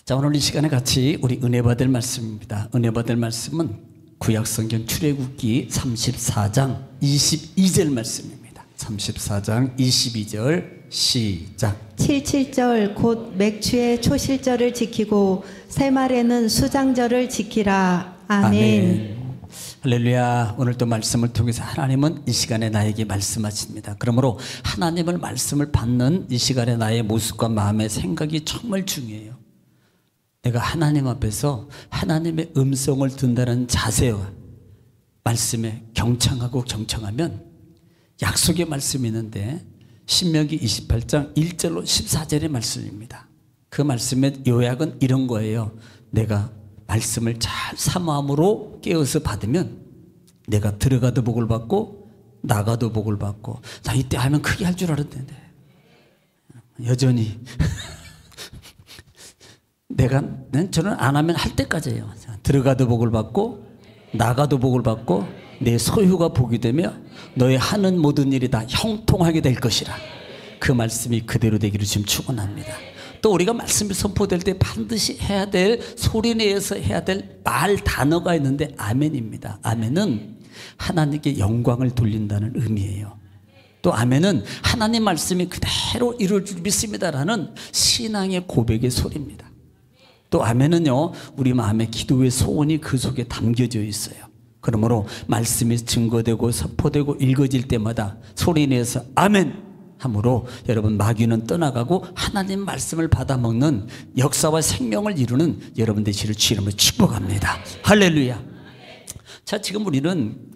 자, 오늘 이 시간에 같이 우리 은혜 받을 말씀입니다. 은혜 받을 말씀은 구약성경 출애굽기 34장 22절 말씀입니다. 34장 22절 시작. 77절 곧 맥추의 초실절을 지키고 새말에는 수장절을 지키라. 아멘. 할렐루야. 오늘 또 말씀을 통해서 하나님은 이 시간에 나에게 말씀하십니다. 그러므로 하나님을 말씀을 받는 이 시간에 나의 모습과 마음의 생각이 정말 중요해요. 내가 하나님 앞에서 하나님의 음성을 듣는다는 자세와 말씀에 경청하고 경청하면 약속의 말씀이 있는데 신명기 28장 1절로 14절의 말씀입니다. 그 말씀의 요약은 이런 거예요. 내가 말씀을 잘 사모함으로 깨어서 받으면 내가 들어가도 복을 받고 나가도 복을 받고. 나 이때 하면 크게 할 줄 알았는데 여전히 저는 안 하면 할 때까지예요. 들어가도 복을 받고 나가도 복을 받고 내 소유가 복이 되며 너의 하는 모든 일이 다 형통하게 될 것이라. 그 말씀이 그대로 되기를 지금 축원합니다. 또 우리가 말씀이 선포될 때 반드시 해야 될, 소리내어서 해야 될 말 단어가 있는데 아멘입니다. 아멘은 하나님께 영광을 돌린다는 의미예요. 또 아멘은 하나님 말씀이 그대로 이루어질 줄 믿습니다라는 신앙의 고백의 소리입니다. 또 아멘은요, 우리 마음의 기도의 소원이 그 속에 담겨져 있어요. 그러므로 말씀이 증거되고 선포되고 읽어질 때마다 소리내서 아멘 함으로 여러분 마귀는 떠나가고 하나님 말씀을 받아먹는 역사와 생명을 이루는 여러분 되시를 주님으로 축복합니다. 할렐루야. 자, 지금 우리는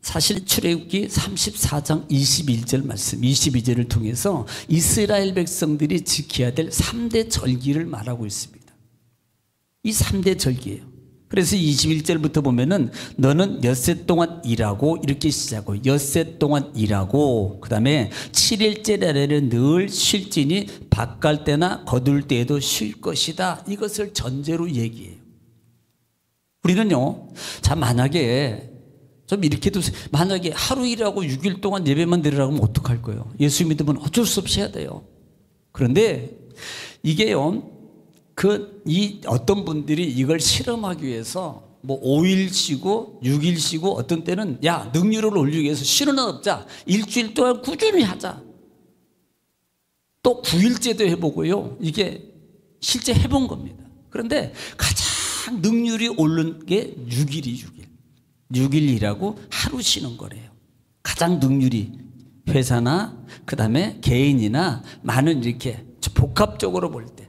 사실 출애굽기 34장 21절 말씀 22절을 통해서 이스라엘 백성들이 지켜야 될 3대 절기를 말하고 있습니다. 이 3대 절기예요. 그래서 21절부터 보면은 너는 엿새 동안 일하고 이렇게 시작하고 엿새 동안 일하고 그 다음에 7일째에는 늘 쉴지니 밭갈 때나 거둘 때에도 쉴 것이다. 이것을 전제로 얘기해요. 우리는요, 자, 만약에 좀 이렇게 두세요. 만약에 하루 일하고 6일 동안 예배만 드리라고 하면 어떡할 거예요? 예수 믿으면 어쩔 수 없이 해야 돼요. 그런데 이게요, 어떤 분들이 이걸 실험하기 위해서 뭐 5일 쉬고 6일 쉬고 어떤 때는 야, 능률을 올리기 위해서 쉬는 날 없자. 일주일 동안 꾸준히 하자. 또 9일째도 해보고요. 이게 실제 해본 겁니다. 그런데 가장 능률이 오른 게 6일이 6일 일하고 하루 쉬는 거래요. 가장 능률이 회사나 그 다음에 개인이나 많은 이렇게 복합적으로 볼 때.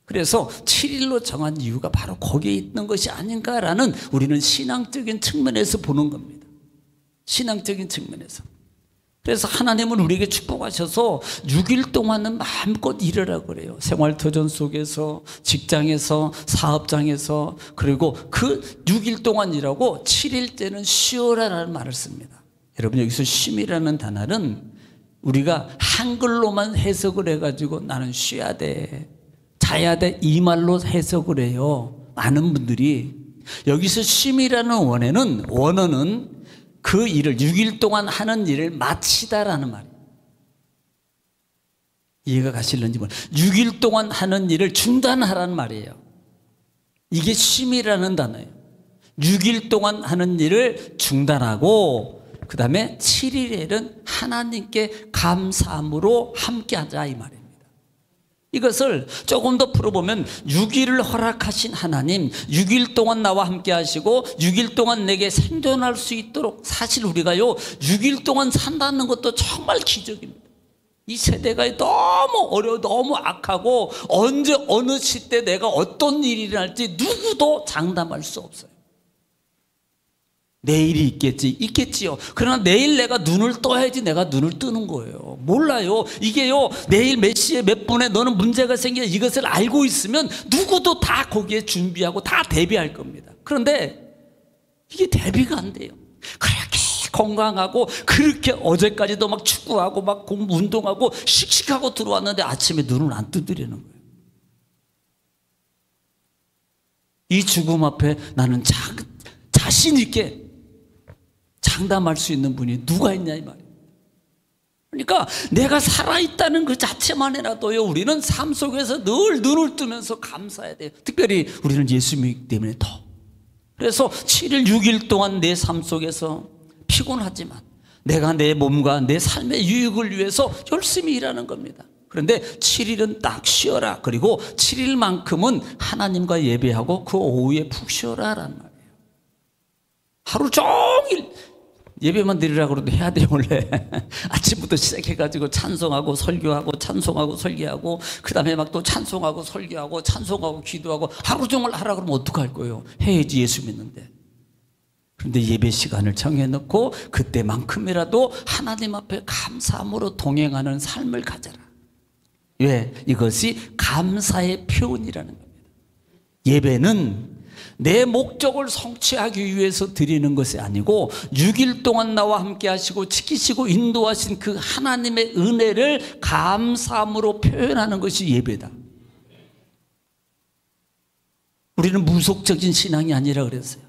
그래서 7일로 정한 이유가 바로 거기에 있는 것이 아닌가라는 우리는 신앙적인 측면에서 보는 겁니다. 신앙적인 측면에서. 그래서 하나님은 우리에게 축복하셔서 6일 동안은 마음껏 일하라고 그래요. 생활터전 속에서, 직장에서, 사업장에서. 그리고 그 6일 동안 일하고 7일째는 쉬어라라는 말을 씁니다. 여러분, 여기서 쉼이라는 단어는 우리가 한글로만 해석을 해가지고 나는 쉬어야 돼, 자야 돼, 이 말로 해석을 해요. 많은 분들이. 여기서 쉼이라는 원어는 그 일을 6일 동안 하는 일을 마치다라는 말이에요. 이해가 가실런지 모르겠어요. 6일 동안 하는 일을 중단하라는 말이에요. 이게 쉼이라는 단어예요. 6일 동안 하는 일을 중단하고 그 다음에 7일에는 하나님께 감사함으로 함께하자 이 말이에요. 이것을 조금 더 풀어보면 6일을 허락하신 하나님, 6일 동안 나와 함께 하시고 6일 동안 내게 생존할 수 있도록. 사실 우리가요 6일 동안 산다는 것도 정말 기적입니다. 이 세대가 너무 어려워, 너무 악하고 언제 어느 시대 내가 어떤 일이 일어날지 누구도 장담할 수 없어요. 내일이 있겠지요. 그러나 내일 내가 눈을 떠야지 내가 눈을 뜨는 거예요. 몰라요. 이게요, 내일 몇 시에 몇 분에 너는 문제가 생겨 이것을 알고 있으면 누구도 다 거기에 준비하고 다 대비할 겁니다. 그런데 이게 대비가 안 돼요. 그렇게 건강하고 그렇게 어제까지도 막 축구하고 막 운동하고 씩씩하고 들어왔는데 아침에 눈을 안 뜨드리는 거예요. 이 죽음 앞에 나는 자신 있게 장담할 수 있는 분이 누가 있냐 이 말이에요. 그러니까 내가 살아있다는 그 자체만이라도요, 우리는 삶 속에서 늘 눈을 뜨면서 감사해야 돼요. 특별히 우리는 예수 믿기 때문에 더. 그래서 7일 6일 동안 내 삶 속에서 피곤하지만 내가 내 몸과 내 삶의 유익을 위해서 열심히 일하는 겁니다. 그런데 7일은 딱 쉬어라. 그리고 7일만큼은 하나님과 예배하고 그 오후에 푹 쉬어라라는 말이에요. 하루 종일 예배만 드리라고 그래도 해야 돼요. 원래 아침부터 시작해가지고 찬송하고 설교하고 찬송하고 설교하고 그 다음에 막 또 찬송하고 설교하고 찬송하고 기도하고 하루 종일 하라 그러면 어떡할 거예요? 해야지, 예수 믿는데. 그런데 예배 시간을 정해놓고 그때만큼이라도 하나님 앞에 감사함으로 동행하는 삶을 가져라. 왜? 이것이 감사의 표현이라는 겁니다. 예배는 내 목적을 성취하기 위해서 드리는 것이 아니고 6일 동안 나와 함께 하시고 지키시고 인도하신 그 하나님의 은혜를 감사함으로 표현하는 것이 예배다. 우리는 무속적인 신앙이 아니라 그랬어요.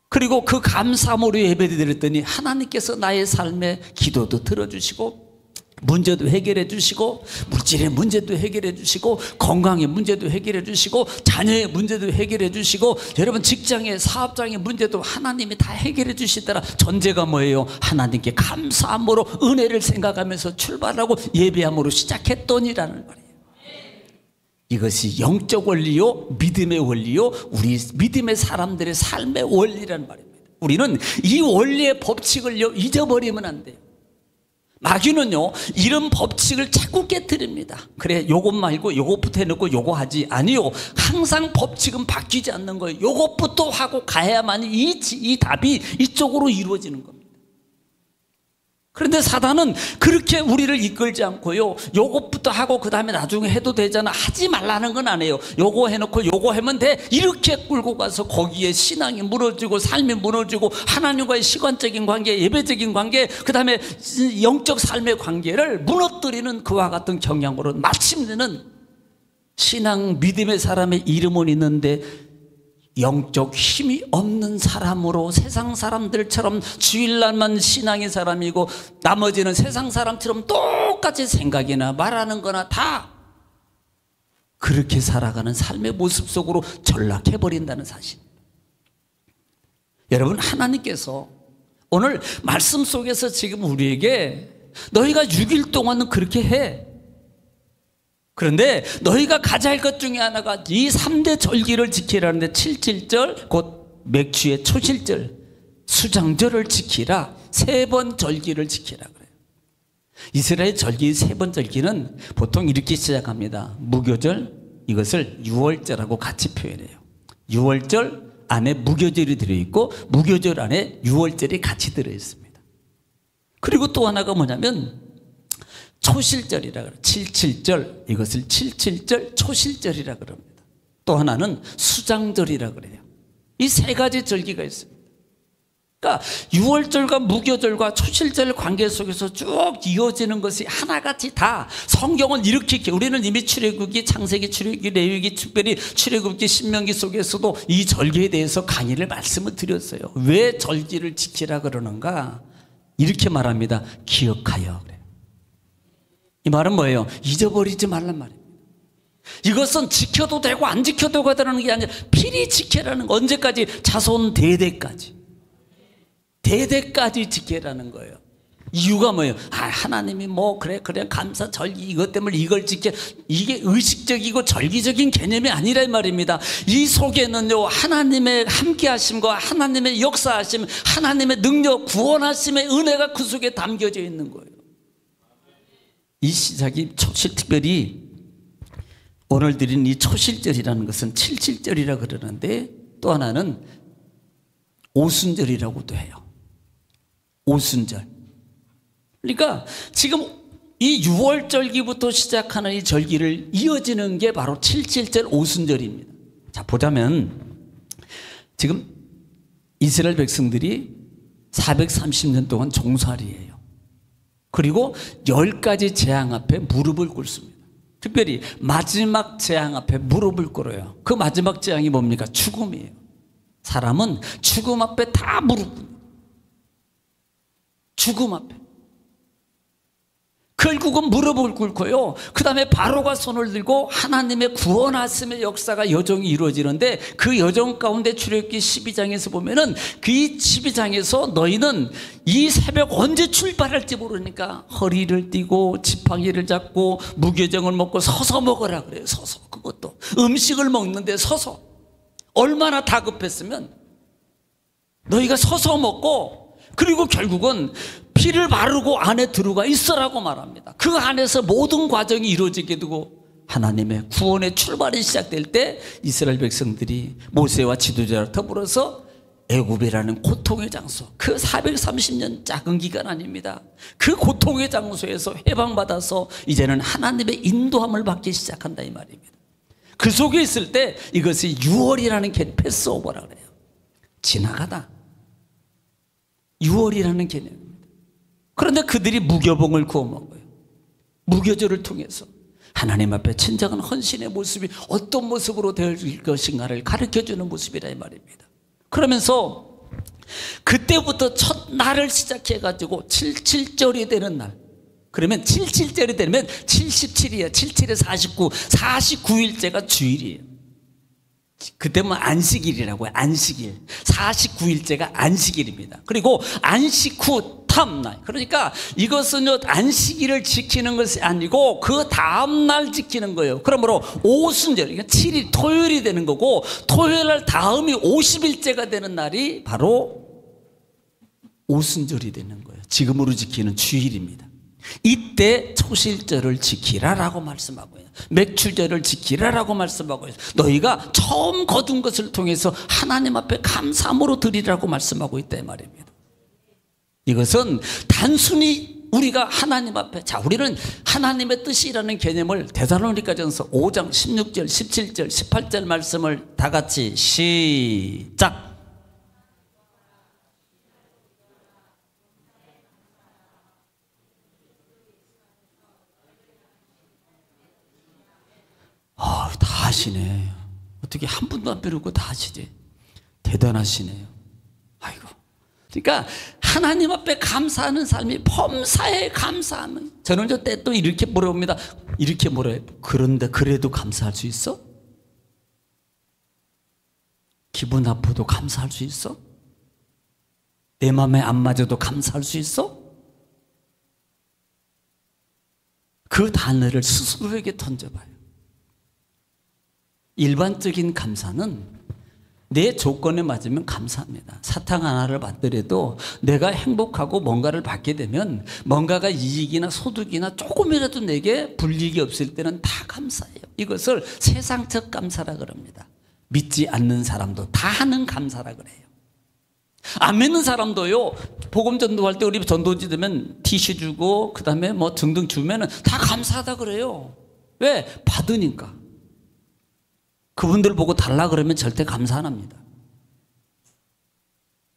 그리고 그 감사함으로 예배를 드렸더니 하나님께서 나의 삶에 기도도 들어주시고 문제도 해결해 주시고 물질의 문제도 해결해 주시고 건강의 문제도 해결해 주시고 자녀의 문제도 해결해 주시고 여러분 직장의 사업장의 문제도 하나님이 다 해결해 주시더라. 전제가 뭐예요? 하나님께 감사함으로 은혜를 생각하면서 출발하고 예배함으로 시작했더니라는 말이에요. 이것이 영적 원리요, 믿음의 원리요, 우리 믿음의 사람들의 삶의 원리라는 말입니다. 우리는 이 원리의 법칙을 잊어버리면 안 돼요. 마귀는요, 이런 법칙을 자꾸 깨뜨립니다. 그래, 요것 말고 요것부터 해놓고 요거 하지. 아니요, 항상 법칙은 바뀌지 않는 거예요. 요것부터 하고 가야만 이 답이 이쪽으로 이루어지는 겁니다. 그런데 사단은 그렇게 우리를 이끌지 않고요, 요것부터 하고 그 다음에 나중에 해도 되잖아, 하지 말라는 건 안 해요. 요거 해놓고 요거 하면 돼, 이렇게 끌고 가서 거기에 신앙이 무너지고 삶이 무너지고 하나님과의 시간적인 관계, 예배적인 관계, 그 다음에 영적 삶의 관계를 무너뜨리는 그와 같은 경향으로 마침내는 신앙 믿음의 사람의 이름은 있는데 영적 힘이 없는 사람으로, 세상 사람들처럼 주일날만 신앙의 사람이고 나머지는 세상 사람처럼 똑같이 생각이나 말하는 거나 다 그렇게 살아가는 삶의 모습 속으로 전락해버린다는 사실. 여러분, 하나님께서 오늘 말씀 속에서 지금 우리에게 너희가 6일 동안은 그렇게 해. 그런데 너희가 가져야 할 것 중에 하나가 이 3대 절기를 지키라는데 7.7절 곧 맥주의 초실절 수장절을 지키라, 3번 절기를 지키라 그래요. 이스라엘 절기 3번 절기는 보통 이렇게 시작합니다. 무교절, 이것을 유월절하고 같이 표현해요. 유월절 안에 무교절이 들어있고 무교절 안에 유월절이 같이 들어있습니다. 그리고 또 하나가 뭐냐면 초실절이라 그래요. 7.7절, 이것을 7.7절 초실절이라 그럽니다. 또 하나는 수장절이라 그래요. 이 3가지 절기가 있습니다. 그러니까 유월절과 무교절과 초실절 관계 속에서 쭉 이어지는 것이 하나같이 다 성경은 이렇게, 우리는 이미 출애굽기, 창세기, 출애굽기, 레위기, 특별히 출애굽기, 신명기 속에서도 이 절기에 대해서 강의를 말씀을 드렸어요. 왜 절기를 지키라 그러는가? 이렇게 말합니다. 기억하여 그래요. 이 말은 뭐예요? 잊어버리지 말란 말입니다. 이것은 지켜도 되고 안 지켜도 되는 게 아니라 필히 지켜라는 거. 언제까지? 자손 대대까지. 대대까지 지켜라는 거예요. 이유가 뭐예요? 하나님이 그래 감사 절기 이것 때문에 이걸 지켜, 이게 의식적이고 절기적인 개념이 아니라 이 말입니다. 이 속에는요, 하나님의 함께하심과 하나님의 역사하심, 하나님의 능력, 구원하심의 은혜가 그 속에 담겨져 있는 거예요. 이 시작이 초실, 특별히 오늘 드린 이 초실절이라는 것은 7.7절이라 그러는데 또 하나는 오순절이라고도 해요. 오순절. 그러니까 지금 이 6월절기부터 시작하는 이 절기를 이어지는 게 바로 7.7절 오순절입니다. 자, 보자면 지금 이스라엘 백성들이 430년 동안 종살이에요. 그리고 10가지 재앙 앞에 무릎을 꿇습니다. 특별히 마지막 재앙 앞에 무릎을 꿇어요. 그 마지막 재앙이 뭡니까? 죽음이에요. 사람은 죽음 앞에 다 무릎 꿇어요. 죽음 앞에. 결국은 무릎을 꿇고요. 그 다음에 바로가 손을 들고 하나님의 구원하심의 역사가 여정이 이루어지는데, 그 여정 가운데 출애굽기 12장에서 보면은 그 12장에서 너희는 이 새벽 언제 출발할지 모르니까 허리를 띠고 지팡이를 잡고 무교정을 먹고 서서 먹으라 그래요. 서서. 그것도 음식을 먹는데 서서. 얼마나 다급했으면 너희가 서서 먹고, 그리고 결국은 피를 바르고 안에 들어가 있으라고 말합니다. 그 안에서 모든 과정이 이루어지게 되고 하나님의 구원의 출발이 시작될 때 이스라엘 백성들이 모세와 지도자와 더불어서 애굽이라는 고통의 장소, 그 430년 작은 기간 아닙니다. 그 고통의 장소에서 해방받아서 이제는 하나님의 인도함을 받기 시작한다 이 말입니다. 그 속에 있을 때 이것이 유월이라는 개념, 패스오버라 그래요. 지나가다. 유월이라는 개념입니다. 그런데 그들이 무교봉을 구워 먹어요. 무교절을 통해서 하나님 앞에 진정한 헌신의 모습이 어떤 모습으로 될 것인가를 가르쳐주는 모습이라 이 말입니다. 그러면서 그때부터 첫 날을 시작해가지고 77절이 되는 날, 그러면 77절이 되면 77이에요. 77에 49, 49일째가 주일이에요. 그때면 안식일이라고 해요. 안식일. 49일째가 안식일입니다. 그리고 안식 후 다음날, 그러니까 이것은 안식일을 지키는 것이 아니고 그 다음날 지키는 거예요. 그러므로 오순절, 그러니까 7일 토요일이 되는 거고, 토요일날 다음이 50일째가 되는 날이 바로 오순절이 되는 거예요. 지금으로 지키는 주일입니다. 이때 초실절을 지키라라고 말씀하고요. 맥추절을 지키라라고 말씀하고요. 너희가 처음 거둔 것을 통해서 하나님 앞에 감사함으로 드리라고 말씀하고 있다 이 말입니다. 이것은 단순히 우리가 하나님 앞에, 자, 우리는 하나님의 뜻이라는 개념을 데살로니가전서 5장 16절, 17절, 18절 말씀을 다 같이 시작. 다 하시네. 어떻게 한 분도 안 빼놓고 다 하시지? 대단하시네요. 아이고. 그러니까 하나님 앞에 감사하는 삶이 범사에 감사하는. 저는 저 때 또 이렇게 물어봅니다. 이렇게 물어요. 그런데 그래도 감사할 수 있어? 기분 나쁘도 감사할 수 있어? 내 마음에 안 맞아도 감사할 수 있어? 그 단어를 스스로에게 던져봐요. 일반적인 감사는 내 조건에 맞으면 감사합니다. 사탕 하나를 받더라도 내가 행복하고 뭔가를 받게 되면 뭔가가 이익이나 소득이나 조금이라도 내게 불이익이 없을 때는 다 감사해요. 이것을 세상적 감사라 그럽니다. 믿지 않는 사람도 다 하는 감사라 그래요. 안 믿는 사람도요, 복음 전도할 때 우리 전도지 되면 티슈 주고 그 다음에 뭐 등등 주면은 다 감사하다 그래요. 왜? 받으니까. 그분들 보고 달라 그러면 절대 감사 안 합니다.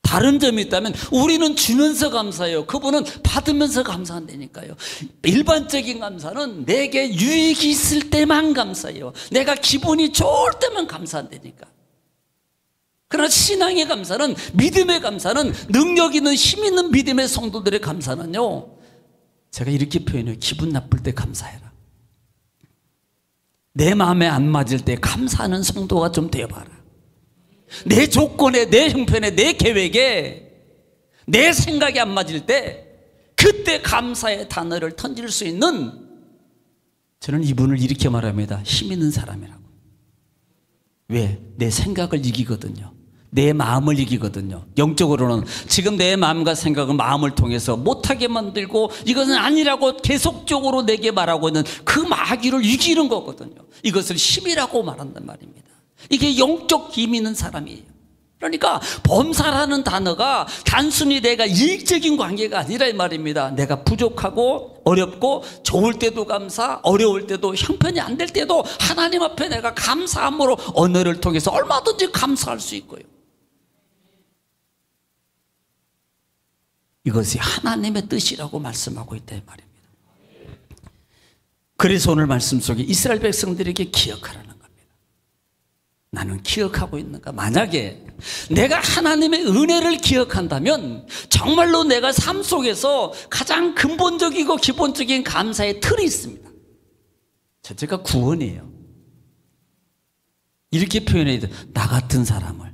다른 점이 있다면 우리는 주면서 감사해요. 그분은 받으면서 감사한다니까요. 일반적인 감사는 내게 유익이 있을 때만 감사해요. 내가 기분이 좋을 때만 감사한다니까. 그러나 신앙의 감사는, 믿음의 감사는, 능력 있는 힘 있는 믿음의 성도들의 감사는요, 제가 이렇게 표현해요. 기분 나쁠 때 감사해라. 내 마음에 안 맞을 때 감사하는 성도가 좀 되어봐라. 내 조건에, 내 형편에, 내 계획에, 내 생각이 안 맞을 때 그때 감사의 단어를 던질 수 있는, 저는 이분을 이렇게 말합니다. 힘 있는 사람이라고. 왜? 내 생각을 이기거든요. 내 마음을 이기거든요. 영적으로는 지금 내 마음과 생각을 마음을 통해서 못하게 만들고 이것은 아니라고 계속적으로 내게 말하고 있는 그 마귀를 이기는 거거든요. 이것을 힘이라고 말한단 말입니다. 이게 영적 힘 있는 사람이에요. 그러니까 범사라는 단어가 단순히 내가 이익적인 관계가 아니라 이 말입니다. 내가 부족하고 어렵고 좋을 때도 감사, 어려울 때도, 형편이 안 될 때도 하나님 앞에 내가 감사함으로 언어를 통해서 얼마든지 감사할 수 있고요. 이것이 하나님의 뜻이라고 말씀하고 있다 이 말입니다. 그래서 오늘 말씀 속에 이스라엘 백성들에게 기억하라는 겁니다. 나는 기억하고 있는가? 만약에 내가 하나님의 은혜를 기억한다면 정말로 내가 삶 속에서 가장 근본적이고 기본적인 감사의 틀이 있습니다. 첫째가 구원이에요. 이렇게 표현해야 돼요. 나 같은 사람을요.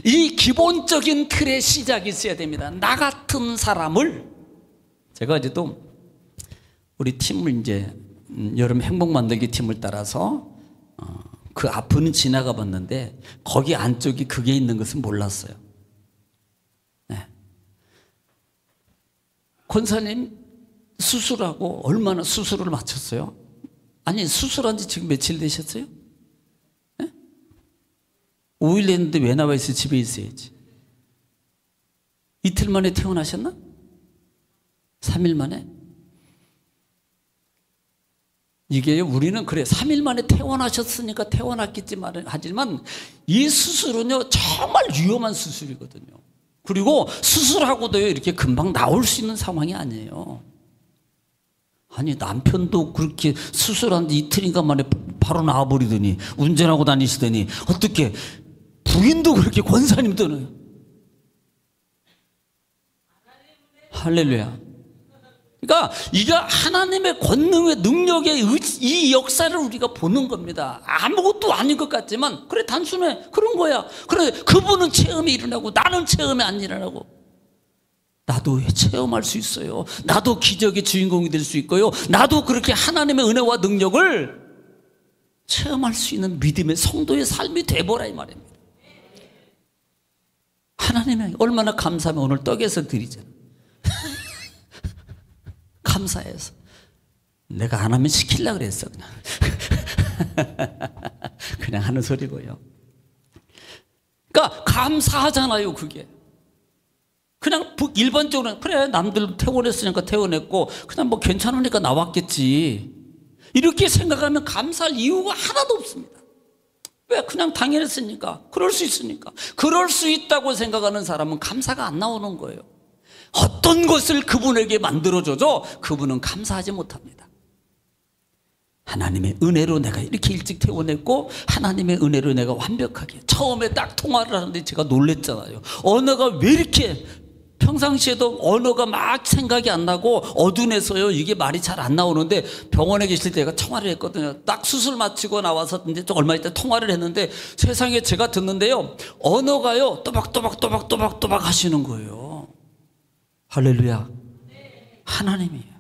이 기본적인 틀의 시작이 있어야 됩니다. 나 같은 사람을. 제가 어제도 우리 팀을 이제 여름 행복 만들기 팀을 따라서 그 앞은 지나가 봤는데 거기 안쪽이 그게 있는 것은 몰랐어요. 네. 권사님 수술하고 얼마나 수술을 마쳤어요? 아니 수술한 지 지금 며칠 되셨어요? 네? 5일 됐는데 왜 나와 있어요? 집에 있어야지. 이틀 만에 퇴원하셨나? 3일 만에? 이게요, 우리는 그래 3일 만에 퇴원하셨으니까 퇴원했겠지만 하지만 이 수술은요 정말 위험한 수술이거든요. 그리고 수술하고도요 이렇게 금방 나올 수 있는 상황이 아니에요. 아니 남편도 그렇게 수술한 지 이틀인가 만에 바로 나와버리더니 운전하고 다니시더니 어떻게 부인도 그렇게 권사님도는. 할렐루야. 그러니까 이게 하나님의 권능의 능력의 이 역사를 우리가 보는 겁니다. 아무것도 아닌 것 같지만 그래 단순해 그런 거야. 그래 그분은 체험이 일어나고 나는 체험이 안 일어나고 나도 체험할 수 있어요. 나도 기적의 주인공이 될 수 있고요. 나도 그렇게 하나님의 은혜와 능력을 체험할 수 있는 믿음의 성도의 삶이 돼보라 이 말입니다. 하나님이 얼마나 감사하면 오늘 떡에서 드리잖아. 감사해서 내가 안 하면 시키려고 그랬어. 그냥 하는 소리고요. 그러니까 감사하잖아요. 그게 그냥 일반적으로 그래 남들 퇴원했으니까 퇴원했고 그냥 뭐 괜찮으니까 나왔겠지 이렇게 생각하면 감사할 이유가 하나도 없습니다. 왜? 그냥 당연했으니까. 그럴 수 있으니까. 그럴 수 있다고 생각하는 사람은 감사가 안 나오는 거예요. 어떤 것을 그분에게 만들어줘도 그분은 감사하지 못합니다. 하나님의 은혜로 내가 이렇게 일찍 퇴원했고 하나님의 은혜로 내가 완벽하게 처음에 딱 통화를 하는데 제가 놀랬잖아요. 언어가 왜 이렇게 평상시에도 언어가 막 생각이 안 나고 어둔해서요 이게 말이 잘 안 나오는데 병원에 계실 때 제가 통화를 했거든요. 딱 수술 마치고 나와서 이제 좀 얼마 있다 통화를 했는데 세상에 제가 듣는데요 언어가요 또박또박 하시는 거예요. 할렐루야. 하나님이에요.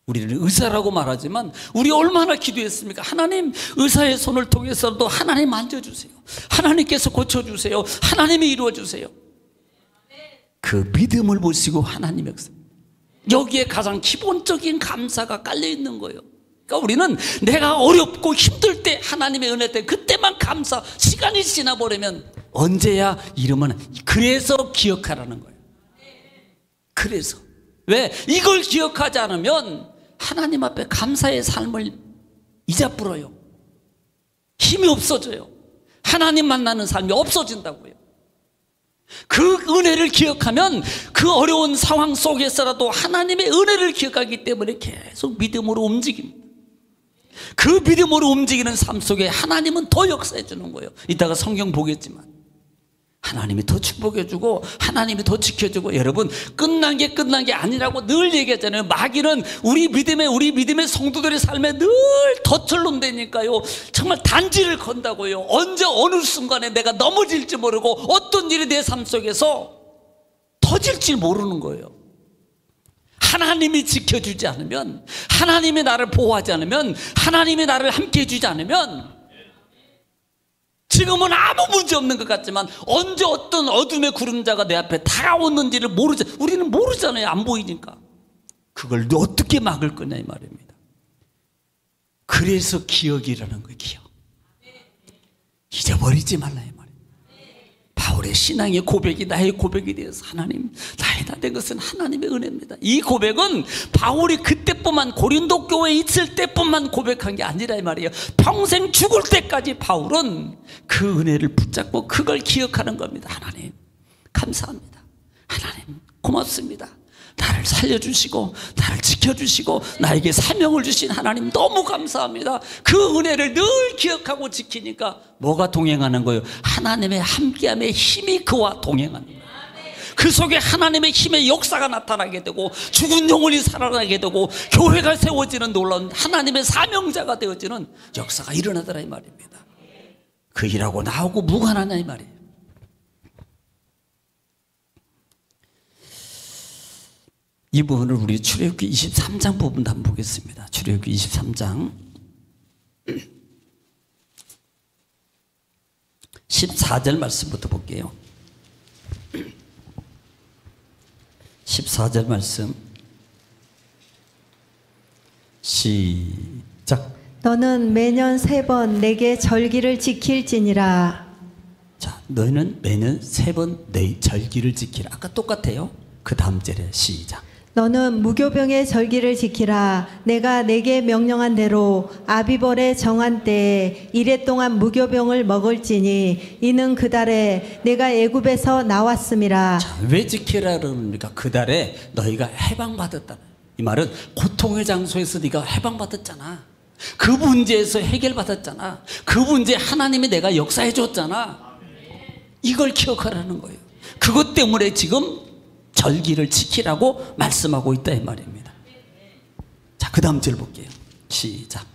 우리는 의사라고 말하지만 우리 얼마나 기도했습니까? 하나님 의사의 손을 통해서도 하나님 만져주세요. 하나님께서 고쳐주세요. 하나님이 이루어주세요. 그 믿음을 보시고 하나님의 역사. 여기에 가장 기본적인 감사가 깔려있는 거예요. 그러니까 우리는 내가 어렵고 힘들 때 하나님의 은혜 때 그때만 감사. 시간이 지나버리면 언제야 이러면 그래서 기억하라는 거예요. 그래서 왜? 이걸 기억하지 않으면 하나님 앞에 감사의 삶을 잊어버려요. 힘이 없어져요. 하나님 만나는 삶이 없어진다고요. 그 은혜를 기억하면 그 어려운 상황 속에서라도 하나님의 은혜를 기억하기 때문에 계속 믿음으로 움직입니다. 그 믿음으로 움직이는 삶 속에 하나님은 더 역사해 주는 거예요. 이따가 성경 보겠지만 하나님이 더 축복해주고 하나님이 더 지켜주고. 여러분 끝난 게 아니라고 늘 얘기하잖아요. 마귀는 우리 믿음의 성도들의 삶에 늘 덫을 놓는다니까요. 정말 단지를 건다고요. 언제 어느 순간에 내가 넘어질지 모르고 어떤 일이 내 삶 속에서 터질지 모르는 거예요. 하나님이 지켜주지 않으면, 하나님이 나를 보호하지 않으면, 하나님이 나를 함께 해주지 않으면 지금은 아무 문제 없는 것 같지만 언제 어떤 어둠의 구름자가 내 앞에 다가오는지를 우리는 모르잖아요. 안 보이니까. 그걸 어떻게 막을 거냐 이 말입니다. 그래서 기억이라는 거예요. 기억. 잊어버리지 말라 이 말이에요. 바울의 신앙의 고백이 나의 고백이 되어서 하나님 나의 다 된 것은 하나님의 은혜입니다. 이 고백은 바울이 그때뿐만 고린도 교회에 있을 때뿐만 고백한 게 아니라 이 말이에요. 평생 죽을 때까지 바울은 그 은혜를 붙잡고 그걸 기억하는 겁니다. 하나님 감사합니다. 하나님 고맙습니다. 나를 살려주시고 나를 지켜주시고 나에게 사명을 주신 하나님 너무 감사합니다. 그 은혜를 늘 기억하고 지키니까 뭐가 동행하는 거예요? 하나님의 함께함의 힘이 그와 동행하는 거예요. 그 속에 하나님의 힘의 역사가 나타나게 되고 죽은 영혼이 살아나게 되고 교회가 세워지는 놀라운 하나님의 사명자가 되어지는 역사가 일어나더라 이 말입니다. 그 일하고 나하고 무관하냐 이 말이에요. 이 부분을 우리 출애굽기 23장 부분도 한번 보겠습니다. 출애굽기 23장 14절 말씀부터 볼게요. 14절 말씀 시작. 너는 매년 3번 내게 절기를 지킬지니라. 자, 너는 매년 3번 내 절기를 지키라. 아까 똑같아요. 그 다음 절에 시작. 너는 무교병의 절기를 지키라. 내가 내게 명령한 대로 아비벌의 정한 때에 이래 동안 무교병을 먹을지니 이는 그 달에 내가 애굽에서 나왔음이라. 자, 왜 지키라 그럽니까? 그 달에 너희가 해방받았다. 이 말은 고통의 장소에서 네가 해방받았잖아. 그 문제에서 해결받았잖아. 그 문제 하나님이 내가 역사해 줬잖아. 이걸 기억하라는 거예요. 그것 때문에 지금 절기를 지키라고 말씀하고 있다 이 말입니다. 자, 그 다음 절 볼게요. 시작.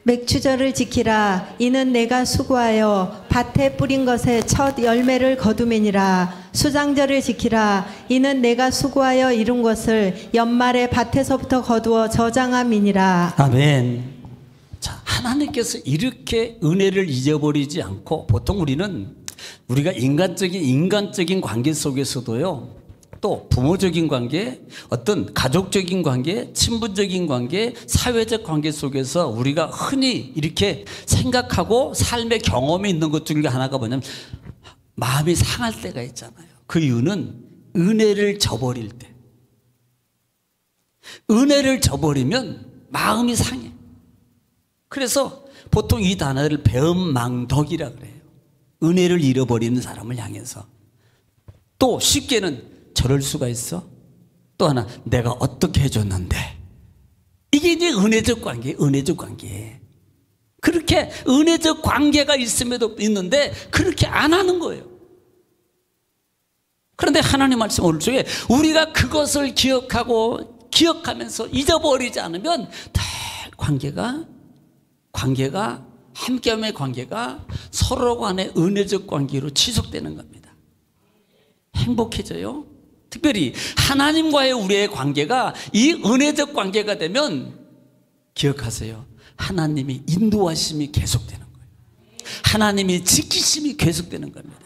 맥추절을 지키라. 이는 내가 수고하여 밭에 뿌린 것에 첫 열매를 거두매니라. 수장절을 지키라. 이는 내가 수고하여 이룬 것을 연말에 밭에서부터 거두어 저장함이니라. 아멘. 자, 하나님께서 이렇게 은혜를 잊어버리지 않고, 보통 우리가 인간적인 관계 속에서도요, 또 부모적인 관계, 어떤 가족적인 관계, 친분적인 관계, 사회적 관계 속에서 우리가 흔히 이렇게 생각하고 삶의 경험이 있는 것 중에 하나가 뭐냐면 마음이 상할 때가 있잖아요. 그 이유는 은혜를 저버릴 때. 은혜를 저버리면 마음이 상해. 그래서 보통 이 단어를 배은망덕이라 그래요. 은혜를 잃어버리는 사람을 향해서. 또 쉽게는 저럴 수가 있어? 또 하나, 내가 어떻게 해줬는데. 이게 이제 은혜적 관계. 그렇게 은혜적 관계가 있음에도 있는데 그렇게 안 하는 거예요. 그런데 하나님 말씀 오늘 중에 우리가 그것을 기억하면서 잊어버리지 않으면 다 관계가 함께함의 관계가 서로 간의 은혜적 관계로 지속되는 겁니다. 행복해져요. 특별히 하나님과의 우리의 관계가 이 은혜적 관계가 되면 기억하세요. 하나님이 인도하심이 계속되는 거예요. 하나님이 지키심이 계속되는 겁니다.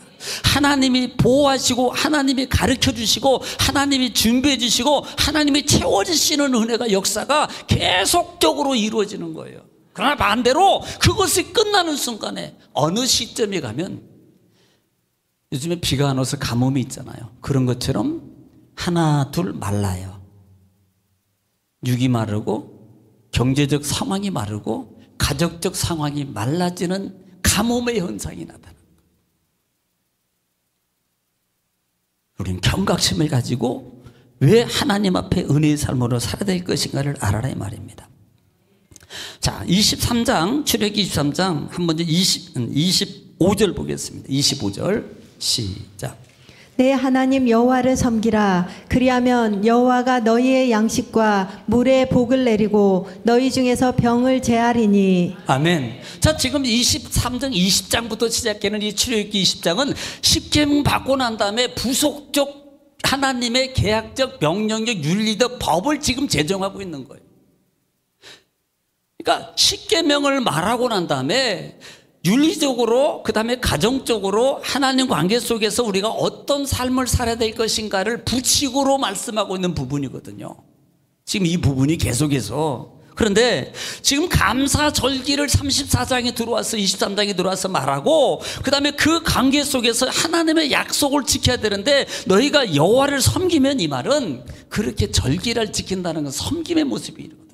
하나님이 보호하시고 하나님이 가르쳐 주시고 하나님이 준비해 주시고 하나님이 채워주시는 은혜가 역사가 계속적으로 이루어지는 거예요. 그러나 반대로 그것이 끝나는 순간에 어느 시점에 가면, 요즘에 비가 안 와서 가뭄이 있잖아요. 그런 것처럼 하나 둘 말라요. 육이 마르고 경제적 상황이 마르고 가족적 상황이 말라지는 가뭄의 현상이 나타납니다. 우리는 경각심을 가지고 왜 하나님 앞에 은혜의 삶으로 살아야 될 것인가를 알아라 이 말입니다. 자, 23장 출애굽기 23장 한 번 25절 보겠습니다. 25절 시작. 내 하나님 여호와를 섬기라. 그리하면 여호와가 너희의 양식과 물의 복을 내리고 너희 중에서 병을 제하리니. 아멘. 자, 지금 23장 20장부터 시작되는 이 출애굽기 20장은 십계명 받고 난 다음에 부속적 하나님의 계약적 명령적 윤리적 법을 지금 제정하고 있는 거예요. 그러니까 십계명을 말하고 난 다음에 윤리적으로, 그 다음에 가정적으로 하나님 관계 속에서 우리가 어떤 삶을 살아야 될 것인가를 부칙으로 말씀하고 있는 부분이거든요. 지금 이 부분이 계속해서. 그런데 지금 감사절기를 34장에 들어와서 23장에 들어와서 말하고, 그 다음에 그 관계 속에서 하나님의 약속을 지켜야 되는데, 너희가 여호와를 섬기면, 이 말은 그렇게 절기를 지킨다는 건 섬김의 모습이거든요.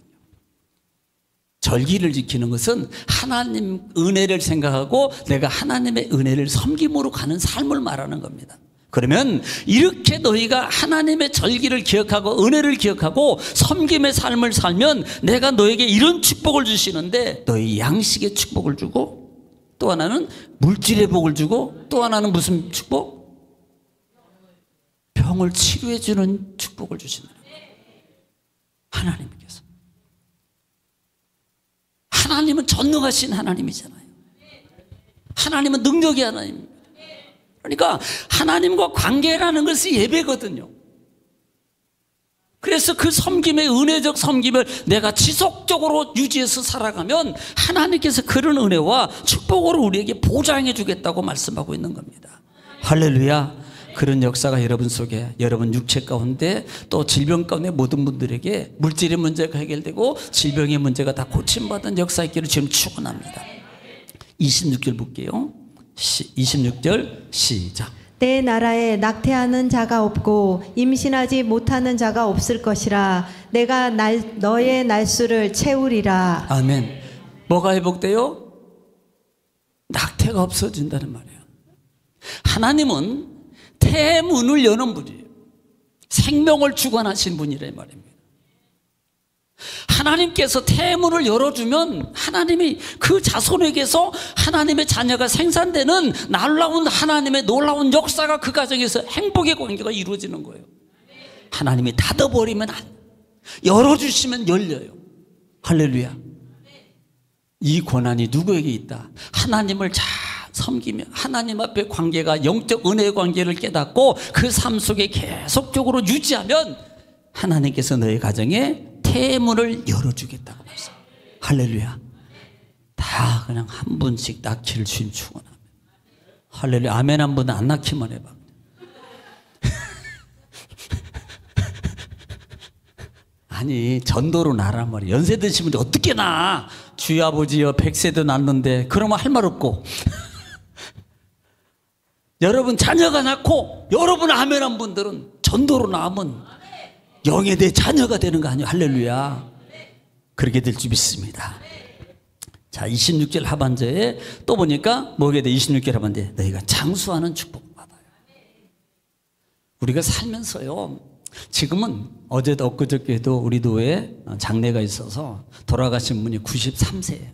절기를 지키는 것은 하나님 은혜를 생각하고 내가 하나님의 은혜를 섬김으로 가는 삶을 말하는 겁니다. 그러면 이렇게 너희가 하나님의 절기를 기억하고 은혜를 기억하고 섬김의 삶을 살면 내가 너에게 이런 축복을 주시는데 너희 양식의 축복을 주고 또 하나는 물질의 복을 주고 또 하나는 무슨 축복? 병을 치료해 주는 축복을 주신다. 하나님께서. 하나님은 전능하신 하나님이잖아요. 하나님은 능력의 하나님입니다. 그러니까 하나님과 관계라는 것이 예배거든요. 그래서 그 섬김의 은혜적 섬김을 내가 지속적으로 유지해서 살아가면 하나님께서 그런 은혜와 축복으로 우리에게 보장해 주겠다고 말씀하고 있는 겁니다. 할렐루야. 그런 역사가 여러분 속에, 여러분 육체 가운데 또 질병 가운데 모든 분들에게 물질의 문제가 해결되고 질병의 문제가 다 고침받은 역사 있기를 지금 축원합니다. 26절 볼게요. 26절 시작. 내 나라에 낙태하는 자가 없고 임신하지 못하는 자가 없을 것이라. 내가 너의 날수를 채우리라. 아멘. 뭐가 회복돼요? 낙태가 없어진다는 말이에요. 하나님은 태문을 여는 분이에요. 생명을 주관하신 분이란 말입니다. 하나님께서 태문을 열어주면 하나님이 그 자손에게서 하나님의 자녀가 생산되는 놀라운 하나님의 놀라운 역사가 그 가정에서 행복의 관계가 이루어지는 거예요. 하나님이 닫아버리면 안, 열어주시면 열려요. 할렐루야. 이 권한이 누구에게 있다? 하나님을 잘 섬기며 하나님 앞에 관계가 영적 은혜의 관계를 깨닫고 그 삶 속에 계속적으로 유지하면 하나님께서 너의 가정에 태문을 열어주겠다고 말씀. 할렐루야. 다 그냥 한 분씩 낳기를 주님 축원합니다. 할렐루야. 아멘 한 분은 안 낳기만 해봐. 아니 전도로 낳으란 말이야. 연세 드신 분이 어떻게 낳아? 주여 아버지여 100세도 낳는데 그러면 할 말 없고 여러분 자녀가 낳고 여러분 아멘 한 분들은 전도로 낳으면 영의 내 자녀가 되는 거 아니에요. 할렐루야. 그렇게 될 줄 믿습니다. 자 26절 하반절에 또 보니까 뭐게 돼? 26절 하반절에 너희가 장수하는 축복 받아요. 우리가 살면서요, 지금은 어제도 엊그저께도 우리 교회에 장례가 있어서 돌아가신 분이 93세예요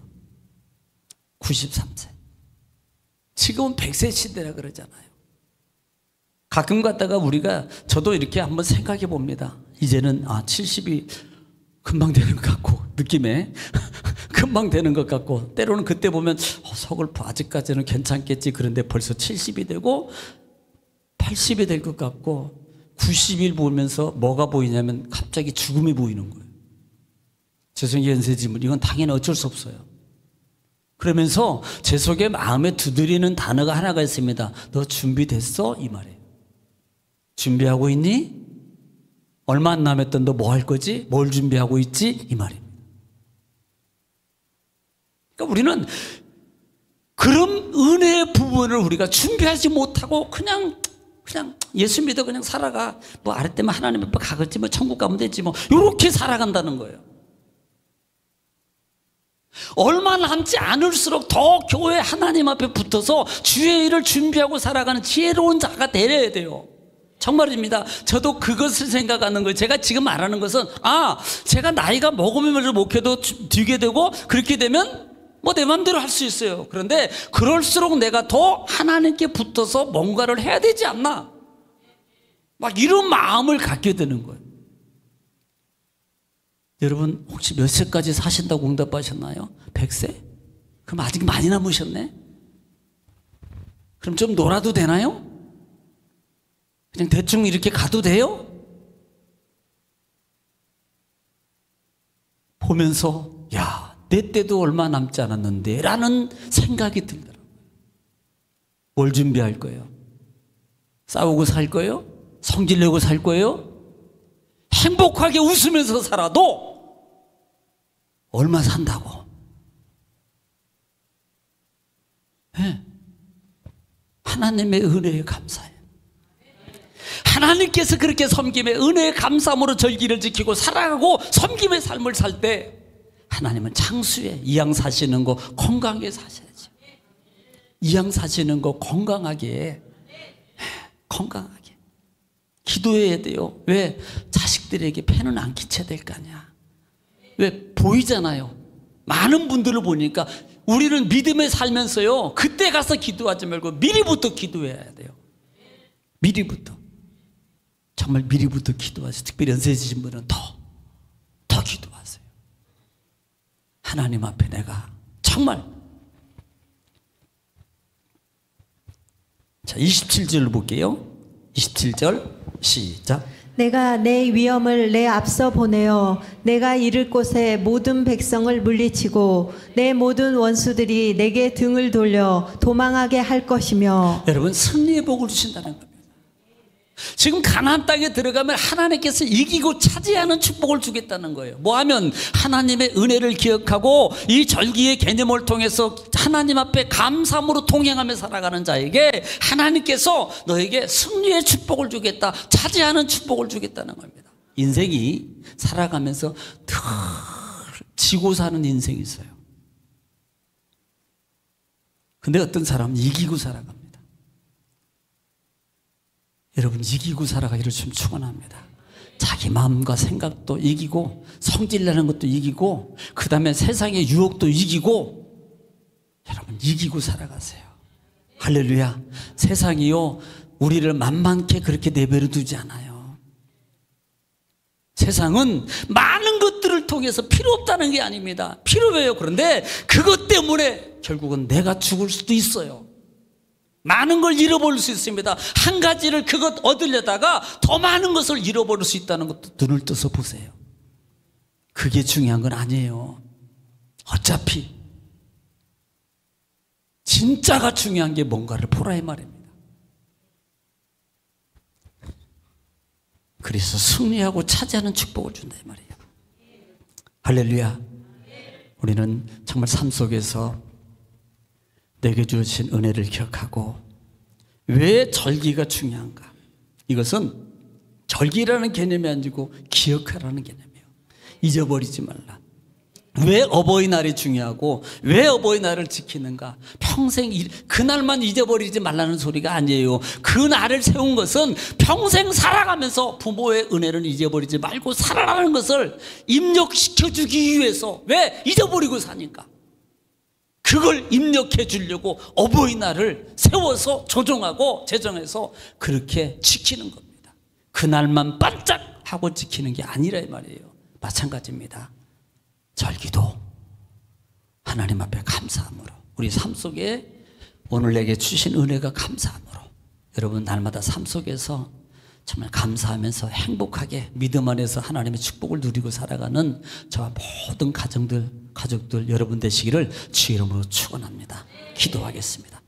93세. 지금은 100세 시대라 그러잖아요. 가끔 갔다가 우리가, 저도 이렇게 한번 생각해 봅니다. 이제는 70이 금방 되는 것 같고, 느낌에 금방 되는 것 같고, 때로는 그때 보면 서글퍼, 아직까지는 괜찮겠지. 그런데 벌써 70이 되고 80이 될 것 같고 90일 보면서 뭐가 보이냐면 갑자기 죽음이 보이는 거예요. 죄송해요 연세지물, 이건 당연히 어쩔 수 없어요. 그러면서 제 속에 마음에 두드리는 단어가 하나가 있습니다. 너 준비됐어? 이 말이에요. 준비하고 있니? 얼마 안 남았던 너 뭐 할 거지? 뭘 준비하고 있지? 이 말입니다. 그러니까 우리는 그런 은혜의 부분을 우리가 준비하지 못하고 그냥 예수 믿어 그냥 살아가. 뭐 아랫때만 하나님 앞에 가겠지, 뭐 천국 가면 되지, 뭐 이렇게 살아간다는 거예요. 얼마 남지 않을수록 더 교회 하나님 앞에 붙어서 주의 일을 준비하고 살아가는 지혜로운 자가 되어야 돼요. 정말입니다. 저도 그것을 생각하는 거예요. 제가 지금 말하는 것은 제가 나이가 먹으면서 목회도 뒤게 되고 그렇게 되면 뭐 내 마음대로 할 수 있어요. 그런데 그럴수록 내가 더 하나님께 붙어서 뭔가를 해야 되지 않나, 막 이런 마음을 갖게 되는 거예요. 여러분 혹시 몇 세까지 사신다고 응답하셨나요? 100세? 그럼 아직 많이 남으셨네? 그럼 좀 놀아도 되나요? 그냥 대충 이렇게 가도 돼요? 보면서 내 때도 얼마 남지 않았는데 라는 생각이 들더라고요. 뭘 준비할 거예요? 싸우고 살 거예요? 성질내고 살 거예요? 행복하게 웃으면서 살아도 얼마 산다고? 네. 하나님의 은혜에 감사해요. 하나님께서 그렇게 섬김의 은혜에 감사함으로 절기를 지키고 살아가고 섬김의 삶을 살 때 하나님은 창수에 이양 사시는 거 건강하게 사셔야죠. 이양 사시는 거 건강하게 건강하게 기도해야 돼요. 왜? 자식들에게 폐는 안 끼쳐야 될 거 아니야. 왜? 보이잖아요. 많은 분들을 보니까 우리는 믿음에 살면서요, 그때 가서 기도하지 말고 미리부터 기도해야 돼요. 미리부터. 정말 미리부터 기도하세요. 특별히 연세 지신 분은 더 기도하세요. 하나님 앞에 내가 정말. 자, 27절을 볼게요. 27절 시작. 내가 내 위엄을 내 앞서 보내어 내가 이를 곳에 모든 백성을 물리치고 내 모든 원수들이 내게 등을 돌려 도망하게 할 것이며. 여러분, 승리의 복을 주신다는 겁니다. 지금 가나안 땅에 들어가면 하나님께서 이기고 차지하는 축복을 주겠다는 거예요. 뭐하면 하나님의 은혜를 기억하고 이 절기의 개념을 통해서 하나님 앞에 감사함으로 통행하며 살아가는 자에게 하나님께서 너에게 승리의 축복을 주겠다, 차지하는 축복을 주겠다는 겁니다. 인생이 살아가면서 늘 지고 사는 인생이 있어요. 근데 어떤 사람은 이기고 살아갑니다. 여러분, 이기고 살아가기를 좀 축원합니다. 자기 마음과 생각도 이기고 성질내는 것도 이기고 그 다음에 세상의 유혹도 이기고, 여러분 이기고 살아가세요. 할렐루야. 세상이요 우리를 만만케 그렇게 내버려 두지 않아요. 세상은 많은 것들을 통해서 필요 없다는 게 아닙니다. 필요해요. 그런데 그것 때문에 결국은 내가 죽을 수도 있어요. 많은 걸 잃어버릴 수 있습니다. 한 가지를 그것 얻으려다가 더 많은 것을 잃어버릴 수 있다는 것도 눈을 떠서 보세요. 그게 중요한 건 아니에요. 어차피 진짜가 중요한 게 뭔가를 보라 이 말입니다. 그래서 승리하고 차지하는 축복을 준다 이 말이에요. 할렐루야. 우리는 정말 삶 속에서 내게 주신 은혜를 기억하고, 왜 절기가 중요한가? 이것은 절기라는 개념이 아니고 기억하라는 개념이에요. 잊어버리지 말라. 왜 어버이날이 중요하고 왜 어버이날을 지키는가? 평생 그날만 잊어버리지 말라는 소리가 아니에요. 그날을 세운 것은 평생 살아가면서 부모의 은혜를 잊어버리지 말고 살아라는 것을 입력시켜주기 위해서. 왜? 잊어버리고 사니까. 그걸 입력해 주려고 어버이날을 세워서 조정하고 제정해서 그렇게 지키는 겁니다. 그날만 반짝하고 지키는 게 아니라 이 말이에요. 마찬가지입니다. 절기도 하나님 앞에 감사함으로, 우리 삶 속에 오늘 내게 주신 은혜가 감사함으로, 여러분 날마다 삶 속에서 정말 감사하면서 행복하게 믿음 안에서 하나님의 축복을 누리고 살아가는 저와 모든 가족들 여러분 되시기를 주의 이름으로 축원합니다. 기도하겠습니다.